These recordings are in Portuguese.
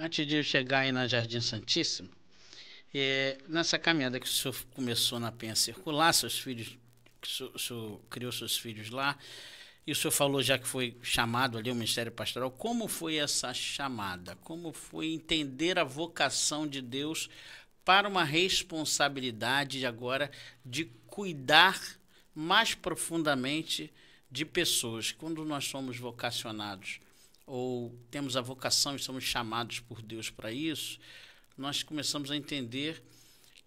Antes de eu chegar aí na Jardim Santíssimo, nessa caminhada que o senhor começou na Penha Circular, seus filhos, que o senhor criou seus filhos lá, e o senhor falou já que foi chamado ali ao Ministério Pastoral, como foi essa chamada? Como foi entender a vocação de Deus para uma responsabilidade agora de cuidar mais profundamente de pessoas? Quando nós somos vocacionados, ou temos a vocação e somos chamados por Deus para isso, nós começamos a entender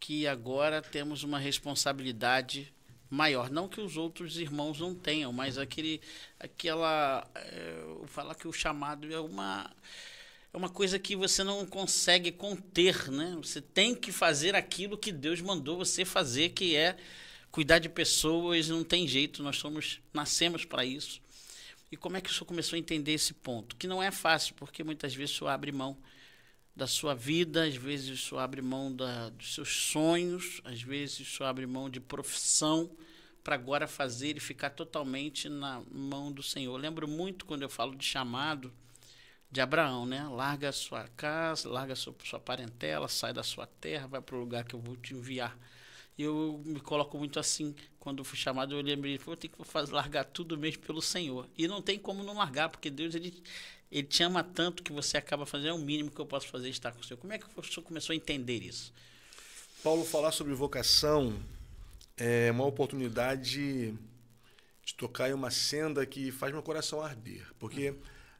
que agora temos uma responsabilidade maior. Não que os outros irmãos não tenham, mas falar que o chamado é uma coisa que você não consegue conter, né? Você tem que fazer aquilo que Deus mandou você fazer, que é cuidar de pessoas. Não tem jeito, nascemos para isso. E como é que o senhor começou a entender esse ponto? Que não é fácil, porque muitas vezes o senhor abre mão da sua vida, às vezes o senhor abre mão dos seus sonhos, às vezes o senhor abre mão de profissão para agora fazer e ficar totalmente na mão do Senhor. Eu lembro muito quando eu falo de chamado de Abraão, né? Larga a sua casa, larga a sua parentela, sai da sua terra, vai para o lugar que eu vou te enviar. Eu me coloco muito assim. Quando eu fui chamado, eu lembrei, eu tenho que largar tudo mesmo pelo Senhor. E não tem como não largar, porque Deus, ele te ama tanto que você acaba fazendo, é o mínimo que eu posso fazer, estar com o Senhor. Como é que o senhor começou a entender isso? Paulo, falar sobre vocação é uma oportunidade de tocar em uma senda que faz meu coração arder. Porque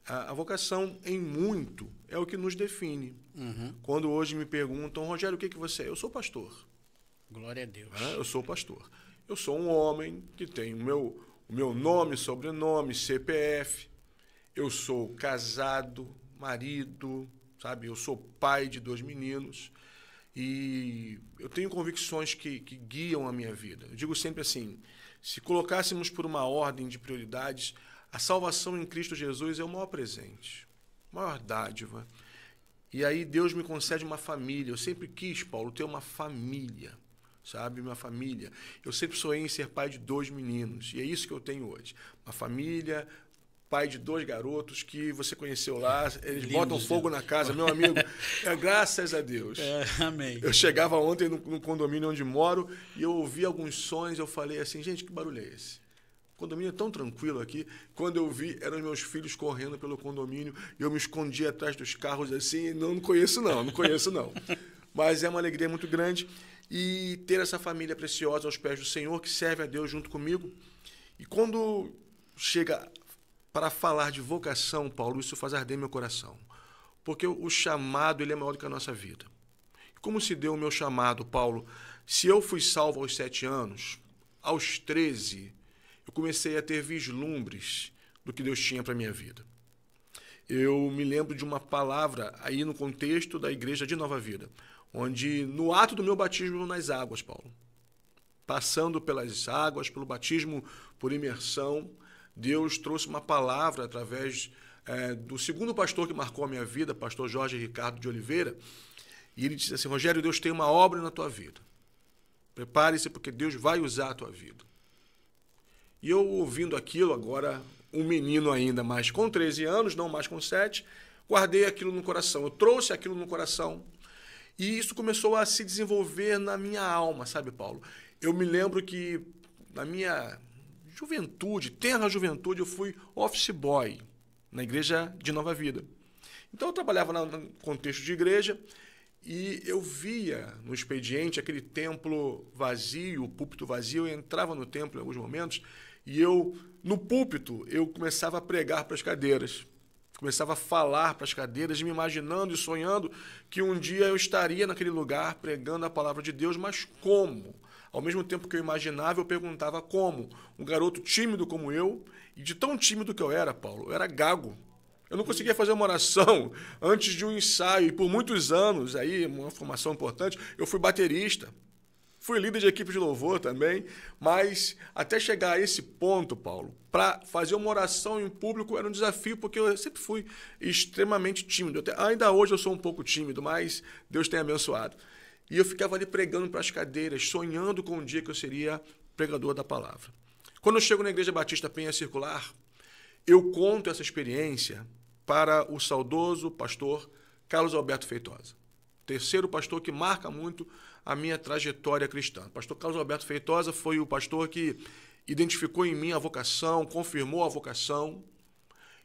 a vocação, em muito, é o que nos define. Uhum. Quando hoje me perguntam, Rogério, o que você é? Eu sou pastor. Glória a Deus. Eu sou pastor. Eu sou um homem que tem o meu nome, sobrenome, CPF. Eu sou casado, marido, sabe? Eu sou pai de 2 meninos. E eu tenho convicções que guiam a minha vida. Eu digo sempre assim, se colocássemos por uma ordem de prioridades, a salvação em Cristo Jesus é o maior presente, a maior dádiva. E aí Deus me concede uma família. Eu sempre quis, Paulo, ter uma família. Sabe, minha família. Eu sempre sonhei em ser pai de 2 meninos. E é isso que eu tenho hoje. Uma família, pai de 2 garotos que você conheceu lá. Eles lindos, botam fogo na casa, meu amigo. Graças a Deus. Amém. Eu chegava ontem no condomínio onde moro e eu ouvi alguns sons. Eu falei assim, gente, que barulho é esse? O condomínio é tão tranquilo aqui. Quando eu vi, eram meus filhos correndo pelo condomínio. E eu me escondi atrás dos carros assim. Não conheço não. Mas é uma alegria muito grande. E ter essa família preciosa aos pés do Senhor, que serve a Deus junto comigo. E quando chega para falar de vocação, Paulo, isso faz arder meu coração. Porque o chamado, ele é maior do que a nossa vida. Como se deu o meu chamado, Paulo? Se eu fui salvo aos 7 anos, aos 13, eu comecei a ter vislumbres do que Deus tinha para a minha vida. Eu me lembro de uma palavra aí no contexto da igreja de Nova Vida, onde no ato do meu batismo nas águas, Paulo, passando pelas águas, pelo batismo por imersão, Deus trouxe uma palavra através do segundo pastor que marcou a minha vida, pastor Jorge Ricardo de Oliveira, e ele disse assim, Rogério, Deus tem uma obra na tua vida. Prepare-se porque Deus vai usar a tua vida. E eu ouvindo aquilo, agora um menino ainda, mais com 13 anos, não mais com 7, guardei aquilo no coração, eu trouxe aquilo no coração. E isso começou a se desenvolver na minha alma, sabe, Paulo? Eu me lembro que na minha juventude, tenra juventude, eu fui office boy na igreja de Nova Vida. Então eu trabalhava no contexto de igreja e eu via no expediente aquele templo vazio, o púlpito vazio. Eu entrava no templo em alguns momentos e no púlpito, eu começava a pregar para as cadeiras. Começava a falar para as cadeiras, me imaginando e sonhando que um dia eu estaria naquele lugar pregando a palavra de Deus, mas como? Ao mesmo tempo que eu imaginava, eu perguntava como. Um garoto tímido como eu, e de tão tímido que eu era, Paulo, eu era gago. Eu não conseguia fazer uma oração antes de um ensaio, e por muitos anos, aí, uma formação importante, eu fui baterista. Fui líder de equipe de louvor também, mas até chegar a esse ponto, Paulo, para fazer uma oração em público era um desafio, porque eu sempre fui extremamente tímido. Ainda hoje eu sou um pouco tímido, mas Deus tem abençoado. E eu ficava ali pregando para as cadeiras, sonhando com um dia que eu seria pregador da palavra. Quando eu chego na Igreja Batista Penha Circular, eu conto essa experiência para o saudoso pastor Carlos Alberto Feitosa. Terceiro pastor que marca muito a minha trajetória cristã. O pastor Carlos Alberto Feitosa foi o pastor que identificou em mim a vocação, confirmou a vocação.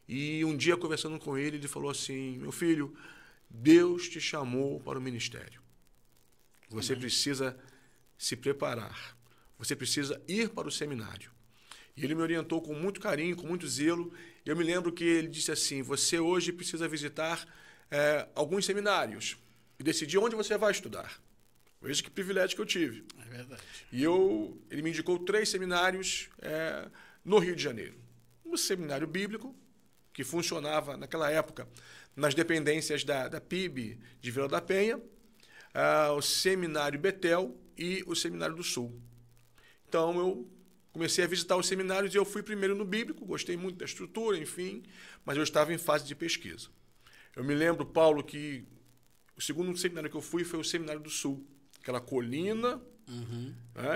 E um dia, conversando com ele, ele falou assim: meu filho, Deus te chamou para o ministério. Você precisa se preparar. Você precisa ir para o seminário. E ele me orientou com muito carinho, com muito zelo. Eu me lembro que ele disse assim: você hoje precisa visitar alguns seminários e decidir onde você vai estudar. Veja que privilégio que eu tive. É verdade. E ele me indicou 3 seminários no Rio de Janeiro. Um seminário bíblico, que funcionava naquela época nas dependências da PIB de Vila da Penha, o Seminário Betel e o Seminário do Sul. Então, eu comecei a visitar os seminários e eu fui primeiro no bíblico, gostei muito da estrutura, enfim, mas eu estava em fase de pesquisa. Eu me lembro, Paulo, que o segundo seminário que eu fui foi o Seminário do Sul, aquela colina,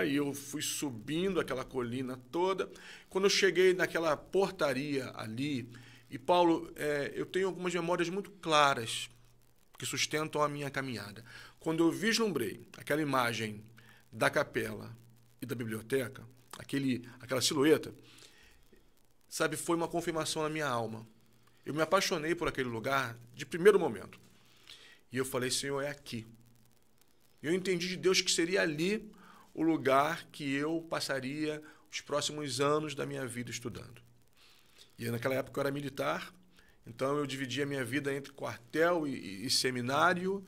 e eu fui subindo aquela colina toda. Quando eu cheguei naquela portaria ali, e Paulo, eu tenho algumas memórias muito claras que sustentam a minha caminhada. Quando eu vislumbrei aquela imagem da capela e da biblioteca, aquela silhueta, sabe, foi uma confirmação na minha alma. Eu me apaixonei por aquele lugar de primeiro momento. E eu falei: Senhor, é aqui. Eu entendi de Deus que seria ali o lugar que eu passaria os próximos anos da minha vida estudando. E naquela época eu era militar, então eu dividia a minha vida entre quartel e seminário.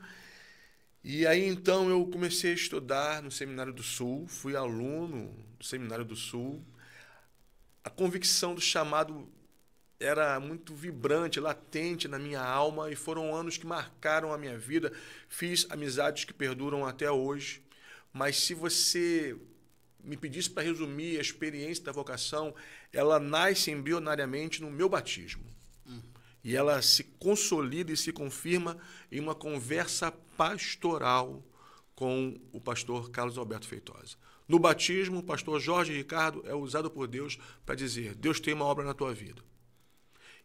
E aí então eu comecei a estudar no Seminário do Sul, fui aluno do Seminário do Sul. A convicção do chamado era muito vibrante, latente na minha alma, e foram anos que marcaram a minha vida. Fiz amizades que perduram até hoje, mas se você me pedisse para resumir a experiência da vocação, ela nasce embrionariamente no meu batismo. E ela se consolida e se confirma em uma conversa pastoral com o pastor Carlos Alberto Feitosa. No batismo, o pastor Jorge Ricardo é usado por Deus para dizer: Deus tem uma obra na tua vida.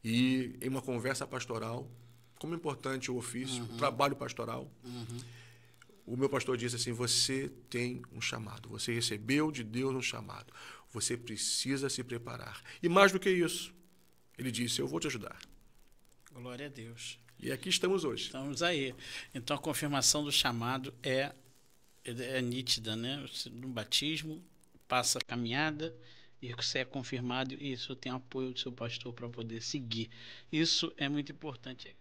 E em uma conversa pastoral, como é importante o ofício, o trabalho pastoral, o meu pastor disse assim: você tem um chamado, você recebeu de Deus um chamado, você precisa se preparar. E mais do que isso, ele disse: eu vou te ajudar. Glória a Deus. E aqui estamos hoje. Estamos aí. Então a confirmação do chamado é nítida, né? No batismo, passa a caminhada e você é confirmado, e isso tem apoio do seu pastor para poder seguir. Isso é muito importante.